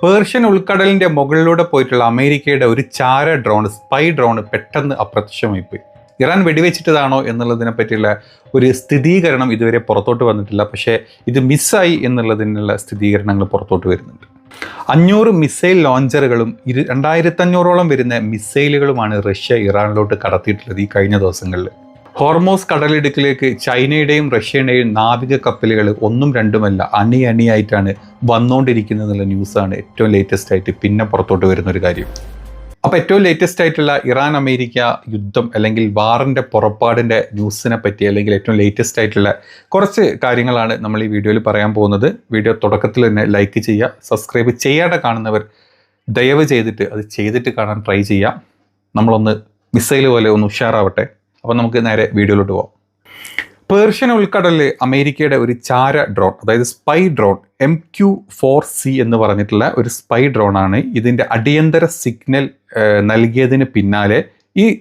Persian ഉൾക്കടലിന്റെ മുകളിലൂടെ പോയിട്ടുള്ള അമേരിക്കയുടെ ഒരു ചാര ഡ്രോൺ, സ്പൈ ഡ്രോൺ പെട്ടെന്ന് അപ്രത്യക്ഷമായി പോയി. ഇറാൻ വെടിവെച്ചിട്ടതാണോ എന്നുള്ളതിനെ പറ്റിയുള്ള ഒരു സ്ഥിരീകരണം ഇതുവരെ പുറത്തോട്ട് വന്നിട്ടില്ല. പക്ഷേ ഇത് മിസ്സായി എന്നുള്ളതിനുള്ള സ്ഥിരീകരണങ്ങൾ പുറത്തോട്ട് വരുന്നുണ്ട്. 500 മിസൈൽ ലോഞ്ചറുകളും 2500ഓളം വരുന്ന മിസൈലുകളുമാണ് റഷ്യ ഇറാനിലോട്ട് കടത്തിയിട്ടുള്ളത് ഈ കഴിഞ്ഞ ദിവസങ്ങളിൽ. ഹോർമോസ് കടലിടുക്കിലേക്ക് ചൈനയുടെയും റഷ്യയുടെയും നാവിക കപ്പലുകൾ ഒന്നും രണ്ടുമല്ല അണിയായിട്ടാണ് വന്നുകൊണ്ടിരിക്കുന്നത് എന്നുള്ള ന്യൂസാണ് ഏറ്റവും ലേറ്റസ്റ്റ് ആയിട്ട് പിന്നെ പുറത്തോട്ട് വരുന്നൊരു കാര്യം. അപ്പോൾ ഏറ്റവും ലേറ്റസ്റ്റ് ആയിട്ടുള്ള ഇറാൻ അമേരിക്ക യുദ്ധം അല്ലെങ്കിൽ വാറിൻ്റെ പുറപ്പാടിൻ്റെ ന്യൂസിനെ പറ്റി അല്ലെങ്കിൽ ഏറ്റവും ലേറ്റസ്റ്റ് ആയിട്ടുള്ള കുറച്ച് കാര്യങ്ങളാണ് നമ്മൾ ഈ വീഡിയോയിൽ പറയാൻ പോകുന്നത്. വീഡിയോ തുടക്കത്തിൽ തന്നെ ലൈക്ക് ചെയ്യുക, സബ്സ്ക്രൈബ് ചെയ്യാതെ കാണുന്നവർ ദയവ് ചെയ്തിട്ട് അത് ചെയ്തിട്ട് കാണാൻ ട്രൈ ചെയ്യുക. നമ്മളൊന്ന് മിസൈൽ പോലെ ഒന്ന് ഉഷാറാവട്ടെ. അപ്പോൾ നമുക്ക് നേരെ വീഡിയോയിലോട്ട് പോകാം. പേർഷ്യൻ ഉൾക്കടലിൽ അമേരിക്കയുടെ ഒരു ചാര ഡ്രോൺ, അതായത് സ്പൈ ഡ്രോൺ MQ-4C എന്ന് പറഞ്ഞിട്ടുള്ള ഒരു സ്പൈ ഡ്രോണാണ്. ഇതിൻ്റെ അടിയന്തര സിഗ്നൽ നൽകിയതിന് പിന്നാലെ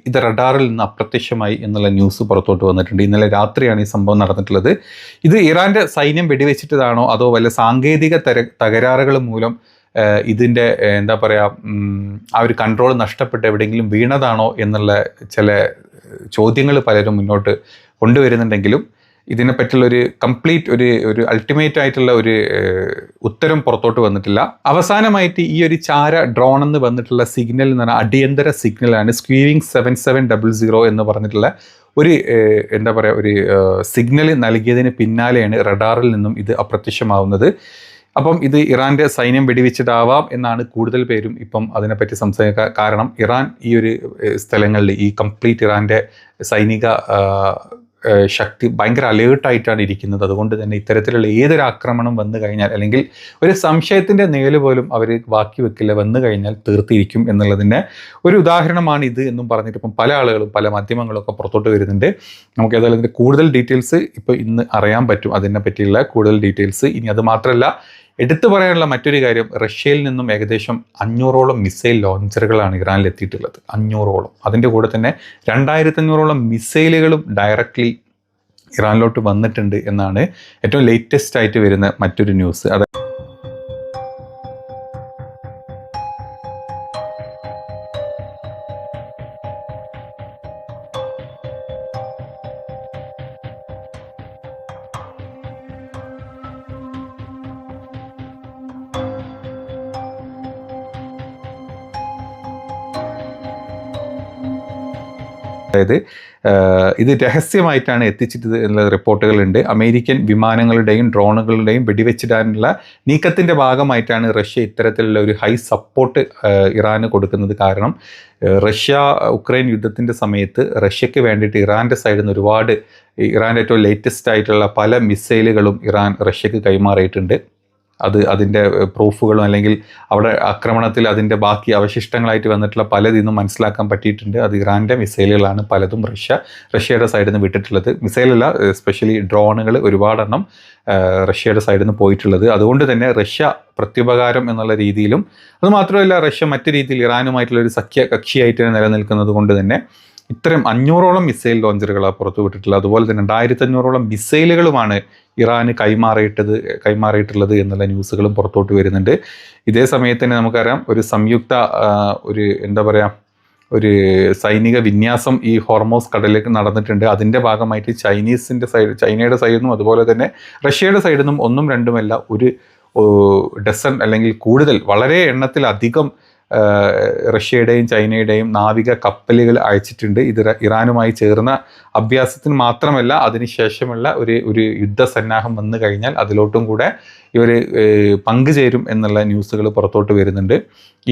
ഇത് റഡാറിൽ നിന്ന് അപ്രത്യക്ഷമായി എന്നുള്ള ന്യൂസ് പുറത്തോട്ട് വന്നിട്ടുണ്ട്. ഇന്നലെ രാത്രിയാണ് ഈ സംഭവം നടന്നിട്ടുള്ളത്. ഇത് ഇറാൻ്റെ സൈന്യം വെടിവെച്ചിട്ടതാണോ അതോ വല്ല സാങ്കേതിക തകരാറുകൾ മൂലം ഇതിൻ്റെ എന്താ പറയുക ആ ഒരു കൺട്രോൾ നഷ്ടപ്പെട്ട് എവിടെയെങ്കിലും വീണതാണോ എന്നുള്ള ചില ചോദ്യങ്ങൾ പലരും മുന്നോട്ട് കൊണ്ടുവരുന്നുണ്ടെങ്കിലും ഇതിനെപ്പറ്റിയുള്ള ഒരു കംപ്ലീറ്റ് ഒരു അൾട്ടിമേറ്റ് ആയിട്ടുള്ള ഒരു ഉത്തരം പുറത്തോട്ട് വന്നിട്ടില്ല. അവസാനമായിട്ട് ഈ ഒരു ചാര ഡ്രോൺ എന്ന് വന്നിട്ടുള്ള സിഗ്നൽ എന്ന് പറഞ്ഞാൽ അടിയന്തര സിഗ്നലാണ്. സ്ക്വീറിംഗ് 7700 എന്ന് പറഞ്ഞിട്ടുള്ള ഒരു എന്താ പറയുക ഒരു സിഗ്നൽ നൽകിയതിന് പിന്നാലെയാണ് റഡാറിൽ നിന്നും ഇത് അപ്രത്യക്ഷമാവുന്നത്. അപ്പം ഇത് ഇറാൻ്റെ സൈന്യം വെടിവെച്ചിട്ടാവാം എന്നാണ് കൂടുതൽ പേരും ഇപ്പം അതിനെപ്പറ്റി സംസാരിക്കുക. കാരണം ഇറാൻ ഈ ഒരു സ്ഥലങ്ങളിൽ ഈ കംപ്ലീറ്റ് ഇറാൻ്റെ സൈനിക ശക്തി ഭയങ്കര അലേർട്ടായിട്ടാണ് ഇരിക്കുന്നത്. അതുകൊണ്ട് തന്നെ ഇത്തരത്തിലുള്ള ഏതൊരു ആക്രമണം വന്നു കഴിഞ്ഞാൽ അല്ലെങ്കിൽ ഒരു സംശയത്തിൻ്റെ നേല് പോലും അവർ ബാക്കി വെക്കില്ല, വന്നു കഴിഞ്ഞാൽ തീർത്തിരിക്കും എന്നുള്ളതിൻ്റെ ഒരു ഉദാഹരണമാണ് ഇത് എന്നും പറഞ്ഞിട്ട് ഇപ്പം പല ആളുകളും പല മാധ്യമങ്ങളും ഒക്കെ പുറത്തോട്ട് വരുന്നുണ്ട്. നമുക്ക് ഏതായാലും ഇതിൻ്റെ കൂടുതൽ ഡീറ്റെയിൽസ് ഇപ്പോൾ ഇന്ന് അറിയാൻ പറ്റും, അതിനെ പറ്റിയുള്ള കൂടുതൽ ഡീറ്റെയിൽസ്. ഇനി അത് മാത്രമല്ല, എടുത്തു പറയാനുള്ള മറ്റൊരു കാര്യം, റഷ്യയിൽ നിന്നും ഏകദേശം 500ഓളം മിസൈൽ ലോഞ്ചറുകളാണ് ഇറാനിൽ എത്തിയിട്ടുള്ളത്. 500ഓളം. അതിൻ്റെ കൂടെ തന്നെ 2500ഓളം മിസൈലുകളും ഡയറക്റ്റ്ലി ഇറാനിലോട്ട് വന്നിട്ടുണ്ട് എന്നാണ് ഏറ്റവും ലേറ്റസ്റ്റ് ആയിട്ട് വരുന്ന മറ്റൊരു ന്യൂസ്. അതായത് ഇത് രഹസ്യമായിട്ടാണ് എത്തിച്ചിട്ടത് എന്നുള്ള റിപ്പോർട്ടുകളുണ്ട്. അമേരിക്കൻ വിമാനങ്ങളുടെയും ഡ്രോണുകളുടെയും വെടിവെച്ചിടാനുള്ള നീക്കത്തിൻ്റെ ഭാഗമായിട്ടാണ് റഷ്യ ഇത്തരത്തിലുള്ള ഒരു ഹൈ സപ്പോർട്ട് ഇറാന് കൊടുക്കുന്നത്. കാരണം റഷ്യ ഉക്രൈൻ യുദ്ധത്തിൻ്റെ സമയത്ത് റഷ്യക്ക് വേണ്ടിയിട്ട് ഇറാൻ്റെ സൈഡിൽ നിന്ന് ഒരുപാട് ഇറാൻ്റെ ഏറ്റവും ലേറ്റസ്റ്റ് ആയിട്ടുള്ള പല മിസൈലുകളും ഇറാൻ റഷ്യക്ക് കൈമാറിയിട്ടുണ്ട്. അതിൻ്റെ പ്രൂഫുകളും അല്ലെങ്കിൽ അവിടെ ആക്രമണത്തിൽ അതിൻ്റെ ബാക്കി അവശിഷ്ടങ്ങളായിട്ട് വന്നിട്ടുള്ള പലതിന്നും മനസ്സിലാക്കാൻ പറ്റിയിട്ടുണ്ട്. അത് ഇറാൻ്റെ മിസൈലുകളാണ് പലതും റഷ്യയുടെ സൈഡിൽ നിന്ന് വിട്ടിട്ടുള്ളത്. മിസൈലല്ല, എസ്പെഷ്യലി ഡ്രോണുകൾ ഒരുപാടെണ്ണം റഷ്യയുടെ സൈഡിൽ നിന്ന് പോയിട്ടുള്ളത്. അതുകൊണ്ട് തന്നെ റഷ്യ പ്രത്യുപകാരം എന്നുള്ള രീതിയിലും അതുമാത്രമല്ല റഷ്യ മറ്റു രീതിയിൽ ഇറാനുമായിട്ടുള്ള ഒരു സഖ്യ കക്ഷിയായിട്ട് നിലനിൽക്കുന്നത് കൊണ്ട് തന്നെ ഇത്തരം 500ഓളം മിസൈൽ ലോഞ്ചറുകളാണ് പുറത്തു വിട്ടിട്ടുള്ളത്. അതുപോലെ തന്നെ 2500ഓളം മിസൈലുകളുമാണ് ഇറാന് കൈമാറിയിട്ടുള്ളത് എന്നുള്ള ന്യൂസുകളും പുറത്തോട്ട് വരുന്നുണ്ട്. ഇതേ സമയത്ത് തന്നെ നമുക്കറിയാം ഒരു സംയുക്ത എന്താ പറയുക ഒരു സൈനിക വിന്യാസം ഈ ഹോർമോസ് കടലിലേക്ക് നടന്നിട്ടുണ്ട്. അതിൻ്റെ ഭാഗമായിട്ട് ചൈനയുടെ സൈഡിൽ നിന്നും അതുപോലെ തന്നെ റഷ്യയുടെ സൈഡിൽ നിന്നും ഒന്നും രണ്ടുമല്ല ഒരു ഡസൻ അല്ലെങ്കിൽ കൂടുതൽ വളരെ എണ്ണത്തിലധികം റഷ്യയുടെയും ചൈനയുടെയും നാവിക കപ്പലുകൾ അയച്ചിട്ടുണ്ട്. ഇത് ഇറാനുമായി ചേർന്ന അഭ്യാസത്തിന് മാത്രമല്ല അതിനുശേഷമുള്ള ഒരു യുദ്ധസന്നാഹം വന്നു കഴിഞ്ഞാൽ അതിലോട്ടും കൂടെ ഇവർ പങ്കുചേരും എന്നുള്ള ന്യൂസുകൾ പുറത്തോട്ട് വരുന്നുണ്ട്.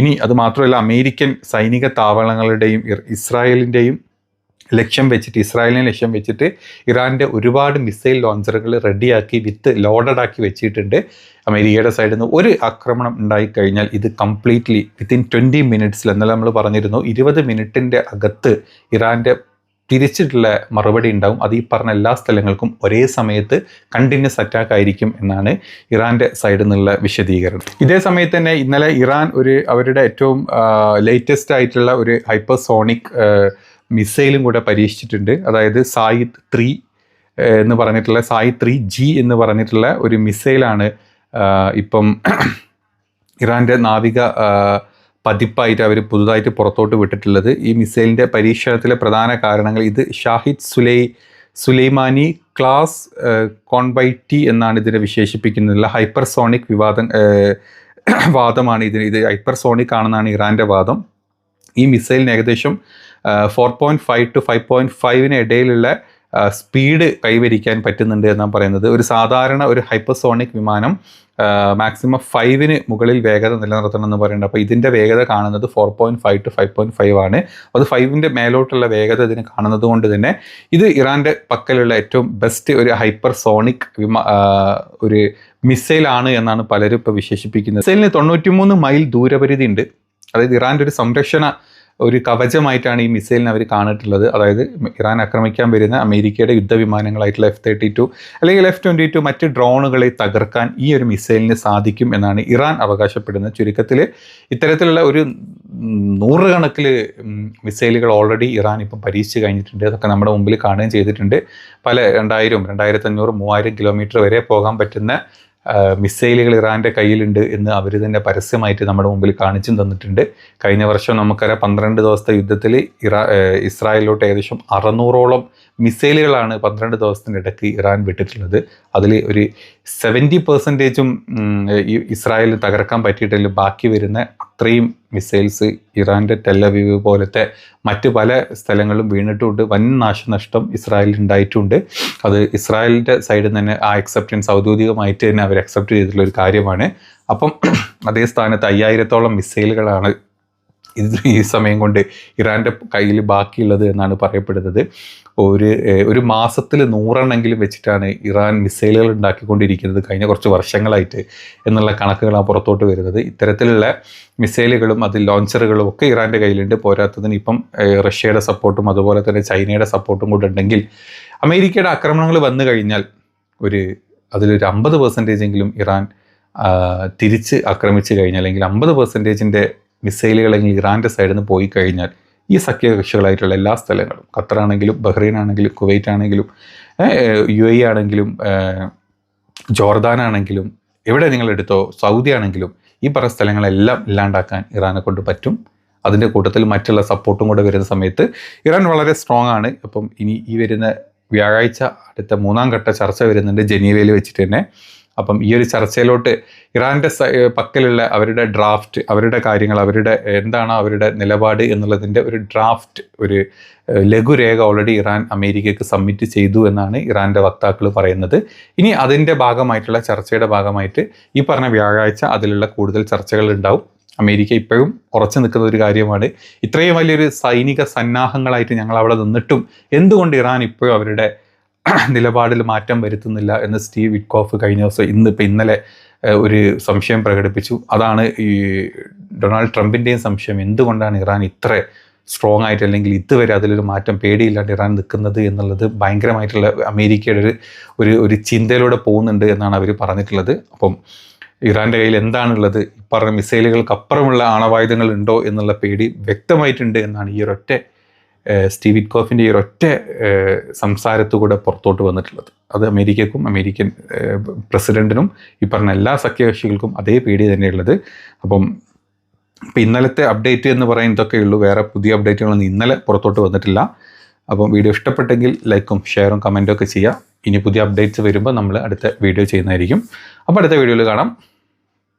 ഇനി അത് മാത്രമല്ല അമേരിക്കൻ സൈനിക താവളങ്ങളുടെയും ഇസ്രായേലിനെ ലക്ഷ്യം വെച്ചിട്ട് ഇറാൻ്റെ ഒരുപാട് മിസൈൽ ലോഞ്ചറുകൾ റെഡിയാക്കി ലോഡഡാക്കി വെച്ചിട്ടുണ്ട്. അമേരിക്കയുടെ സൈഡിൽ നിന്ന് ഒരു ആക്രമണം ഉണ്ടായിക്കഴിഞ്ഞാൽ ഇത് കംപ്ലീറ്റ്ലി വിത്തിൻ 20 മിനിറ്റ്സിൽ എന്നല്ല നമ്മൾ പറഞ്ഞിരുന്നു 20 മിനിറ്റിൻ്റെ അകത്ത് ഇറാൻ്റെ തിരിച്ചിട്ടുള്ള മറുപടി ഉണ്ടാവും. അത് ഈ പറഞ്ഞ എല്ലാ സ്ഥലങ്ങൾക്കും ഒരേ സമയത്ത് കണ്ടിന്യൂസ് അറ്റാക്ക് ആയിരിക്കും എന്നാണ് ഇറാൻ്റെ സൈഡിൽ നിന്നുള്ള വിശദീകരണം. ഇതേ സമയത്ത് തന്നെ ഇന്നലെ ഇറാൻ അവരുടെ ഏറ്റവും ലേറ്റസ്റ്റ് ആയിട്ടുള്ള ഒരു ഹൈപ്പർസോണിക് മിസൈലും കൂടെ പരീക്ഷിച്ചിട്ടുണ്ട്. അതായത് സായിദ് 3 എന്ന് പറഞ്ഞിട്ടുള്ള സായിദ് 3G എന്ന് പറഞ്ഞിട്ടുള്ള ഒരു മിസൈലാണ് ഇപ്പം ഇറാൻ്റെ നാവിക പതിപ്പായിട്ട് അവർ പുതുതായിട്ട് പുറത്തോട്ട് വിട്ടിട്ടുള്ളത്. ഈ മിസൈലിൻ്റെ പരീക്ഷണത്തിലെ പ്രധാന കാരണങ്ങൾ ഇത് ഷാഹിദ് സുലൈമാനി ക്ലാസ് കോൺബൈറ്റി എന്നാണ് ഇതിനെ വിശേഷിപ്പിക്കുന്നത്. ഹൈപ്പർസോണിക് വാദമാണ് ഇത് ഹൈപ്പർസോണിക് ആണെന്നാണ് ഇറാൻ്റെ വാദം. ഈ മിസൈലിന് ഏകദേശം 4.5 to 5.5 ഇടയിലുള്ള സ്പീഡ് കൈവരിക്കാൻ പറ്റുന്നുണ്ട് എന്നാണ് പറയുന്നത്. ഒരു സാധാരണ ഒരു ഹൈപ്പർസോണിക് വിമാനം മാക്സിമം 5 മുകളിൽ വേഗത നിലനിർത്തണം എന്ന് പറയുന്നത്. അപ്പോൾ ഇതിൻ്റെ വേഗത കാണുന്നത് 4.5 to 5.5 ആണ്. അത് 5 മേലോട്ടുള്ള വേഗത ഇതിന് കാണുന്നത് കൊണ്ട് തന്നെ ഇത് ഇറാൻ്റെ പക്കലുള്ള ഏറ്റവും ബെസ്റ്റ് ഒരു ഹൈപ്പർസോണിക് ഒരു മിസൈലാണ് എന്നാണ് പലരും ഇപ്പോൾ വിശേഷിപ്പിക്കുന്നത്. മിസൈലിന് 93 മൈൽ ദൂരപരിധി ഉണ്ട്. അതായത് ഇറാൻ്റെ ഒരു സംരക്ഷണ ഒരു കവചമായിട്ടാണ് ഈ മിസൈലിനെ അവർ കാണിട്ടുള്ളത്. അതായത് ഇറാൻ ആക്രമിക്കാൻ വരുന്ന അമേരിക്കയുടെ യുദ്ധവിമാനങ്ങളായിട്ടുള്ള F-32 അല്ലെങ്കിൽ F-22 മറ്റ് ഡ്രോണുകളെ തകർക്കാൻ ഈ ഒരു മിസൈലിന് സാധിക്കും എന്നാണ് ഇറാൻ അവകാശപ്പെടുന്നത്. ചുരുക്കത്തിൽ ഇത്തരത്തിലുള്ള ഒരു 100 കണക്കിൽ മിസൈലുകൾ ഓൾറെഡി ഇറാൻ ഇപ്പം പരീക്ഷിച്ച് കഴിഞ്ഞിട്ടുണ്ട്. അതൊക്കെ നമ്മുടെ മുമ്പിൽ കാണുകയും ചെയ്തിട്ടുണ്ട്. പല 2000, 2500, 3000 കിലോമീറ്റർ വരെ പോകാൻ പറ്റുന്ന മിസൈലുകൾ ഇറാൻ്റെ കയ്യിലുണ്ട് എന്ന് അവർ തന്നെ പരസ്യമായിട്ട് നമ്മുടെ മുമ്പിൽ കാണിച്ചും തന്നിട്ടുണ്ട്. കഴിഞ്ഞ വർഷം നമുക്കറിയാം 12 ദിവസത്തെ യുദ്ധത്തിൽ ഇസ്രായേലിലോട്ട് ഏകദേശം 600ഓളം മിസൈലുകളാണ് 12 ദിവസത്തിനിടയ്ക്ക് ഇറാൻ വിട്ടിട്ടുള്ളത്. അതിൽ ഒരു 70% ഇസ്രായേലിന് തകർക്കാൻ പറ്റിയിട്ടില്ല. ബാക്കി വരുന്ന അത്രയും മിസൈൽസ് ഇറാൻ്റെ ടെല്ലവീവ് പോലത്തെ മറ്റ് പല സ്ഥലങ്ങളും വീണിട്ടുണ്ട്. വൻ നാശനഷ്ടം ഇസ്രായേലിൽ ഉണ്ടായിട്ടുണ്ട്. അത് ഇസ്രായേലിൻ്റെ സൈഡിൽ നിന്ന് തന്നെ ആ അക്സെപ്റ്റൻസ് ഔദ്യോഗികമായിട്ട് തന്നെ അവർ അക്സെപ്റ്റ് ചെയ്തിട്ടുള്ള ഒരു കാര്യമാണ്. അപ്പം അതേ സ്ഥാനത്ത് 5000ഓളം മിസൈലുകളാണ് ഈ സമയം കൊണ്ട് ഇറാൻ്റെ കയ്യിൽ ബാക്കിയുള്ളത് എന്നാണ് പറയപ്പെടുന്നത്. ഒരു മാസത്തിൽ 100 വെച്ചിട്ടാണ് ഇറാൻ മിസൈലുകൾ ഉണ്ടാക്കിക്കൊണ്ടിരിക്കുന്നത് കഴിഞ്ഞ കുറച്ച് വർഷങ്ങളായിട്ട് എന്നുള്ള കണക്കുകളാണ് പുറത്തോട്ട് വരുന്നത്. ഇത്തരത്തിലുള്ള മിസൈലുകളും അതിൽ ലോഞ്ചറുകളും ഒക്കെ ഇറാൻ്റെ കയ്യിലുണ്ട്. പോരാത്തതിന് ഇപ്പം റഷ്യയുടെ സപ്പോർട്ടും അതുപോലെ തന്നെ ചൈനയുടെ സപ്പോർട്ടും കൂടെ ഉണ്ടെങ്കിൽ അമേരിക്കയുടെ ആക്രമണങ്ങൾ വന്നു കഴിഞ്ഞാൽ അതിലൊരു 50% ഇറാൻ തിരിച്ച് ആക്രമിച്ച് കഴിഞ്ഞാൽ, അല്ലെങ്കിൽ 50% മിസൈലുകളെങ്കിൽ ഇറാൻ്റെ സൈഡിൽ നിന്ന് പോയി കഴിഞ്ഞാൽ ഈ സഖ്യകക്ഷികളായിട്ടുള്ള എല്ലാ സ്ഥലങ്ങളും, ഖത്തറാണെങ്കിലും ബഹ്റൈൻ ആണെങ്കിലും കുവൈറ്റ് ആണെങ്കിലും UAE ആണെങ്കിലും ജോർദാൻ ആണെങ്കിലും എവിടെ നിങ്ങളെടുത്തോ, സൗദി ആണെങ്കിലും ഈ പറഞ്ഞ സ്ഥലങ്ങളെല്ലാം ഇല്ലാണ്ടാക്കാൻ ഇറാനെ കൊണ്ട് പറ്റും. അതിൻ്റെ കൂട്ടത്തിൽ മറ്റുള്ള സപ്പോർട്ടും കൂടെ വരുന്ന സമയത്ത് ഇറാൻ വളരെ സ്ട്രോങ് ആണ്. അപ്പം ഇനി ഈ വരുന്ന വ്യാഴാഴ്ച അടുത്ത 3ാം ഘട്ട ചർച്ച വരുന്നുണ്ട് ജനീവയിൽ വെച്ചിട്ട് തന്നെ. അപ്പം ഈ ഒരു ചർച്ചയിലോട്ട് ഇറാൻ്റെ പക്കലുള്ള അവരുടെ ഡ്രാഫ്റ്റ്, അവരുടെ കാര്യങ്ങൾ, എന്താണ് അവരുടെ നിലപാട് എന്നുള്ളതിൻ്റെ ഒരു ഡ്രാഫ്റ്റ്, ഒരു ലഘുരേഖ ഓൾറെഡി ഇറാൻ അമേരിക്കയ്ക്ക് സബ്മിറ്റ് ചെയ്തു എന്നാണ് ഇറാൻ്റെ വക്താക്കൾ പറയുന്നത്. ഇനി അതിൻ്റെ ഭാഗമായിട്ടുള്ള ചർച്ചയുടെ ഭാഗമായിട്ട് ഈ പറഞ്ഞ വ്യാഴാഴ്ച അതിലുള്ള കൂടുതൽ ചർച്ചകൾ ഉണ്ടാവും. അമേരിക്ക ഇപ്പോഴും ഉറച്ചു നിൽക്കുന്ന ഒരു കാര്യമാണ്. ഇത്രയും വലിയൊരു സൈനിക സന്നാഹങ്ങളായിട്ട് ഞങ്ങൾ അവിടെ നിന്നിട്ടും എന്തുകൊണ്ട് ഇറാൻ ഇപ്പോഴും അവരുടെ നിലപാടിൽ മാറ്റം വരുത്തുന്നില്ല എന്ന് സ്റ്റീവ് വിറ്റ്കോഫ് കഴിഞ്ഞ ദിവസം ഇന്നലെ ഒരു സംശയം പ്രകടിപ്പിച്ചു. അതാണ് ഈ ഡൊണാൾഡ് ട്രംപിൻ്റെയും സംശയം. എന്തുകൊണ്ടാണ് ഇറാൻ ഇത്ര സ്ട്രോങ് ആയിട്ട്, അല്ലെങ്കിൽ ഇതുവരെ അതിലൊരു മാറ്റം പേടിയില്ലാണ്ട് ഇറാൻ നിൽക്കുന്നത് എന്നുള്ളത് ഭയങ്കരമായിട്ടുള്ള അമേരിക്കയുടെ ഒരു ചിന്തയിലൂടെ പോകുന്നുണ്ട് എന്നാണ് അവർ പറഞ്ഞിട്ടുള്ളത്. അപ്പം ഇറാൻ്റെ കയ്യിൽ എന്താണുള്ളത്, പറഞ്ഞ മിസൈലുകൾക്ക് അപ്പുറമുള്ള ആണവായുധങ്ങൾ ഉണ്ടോ എന്നുള്ള പേടി വ്യക്തമായിട്ടുണ്ട് എന്നാണ് ഈ ഒരൊറ്റ സ്റ്റീവ് വിറ്റ്കോഫിൻ്റെ ഈ ഒരൊറ്റ സംസാരത്തുകൂടെ പുറത്തോട്ട് വന്നിട്ടുള്ളത്. അത് അമേരിക്കക്കും അമേരിക്കൻ പ്രസിഡൻറ്റിനും ഈ പറഞ്ഞ എല്ലാ സഖ്യകക്ഷികൾക്കും അതേ പേടി തന്നെയുള്ളത്. അപ്പം ഇന്നലത്തെ അപ്ഡേറ്റ് എന്ന് പറയുന്നത് ഇതൊക്കെ ഉള്ളൂ. വേറെ പുതിയ അപ്ഡേറ്റുകളൊന്നും ഇന്നലെ പുറത്തോട്ട് വന്നിട്ടില്ല. അപ്പം വീഡിയോ ഇഷ്ടപ്പെട്ടെങ്കിൽ ലൈക്കും ഷെയറും കമൻറ്റും ഒക്കെ ചെയ്യുക. ഇനി പുതിയ അപ്ഡേറ്റ്സ് വരുമ്പോൾ നമ്മൾ അടുത്ത വീഡിയോ ചെയ്യുന്നതായിരിക്കും. അപ്പോൾ അടുത്ത വീഡിയോയിൽ കാണാം.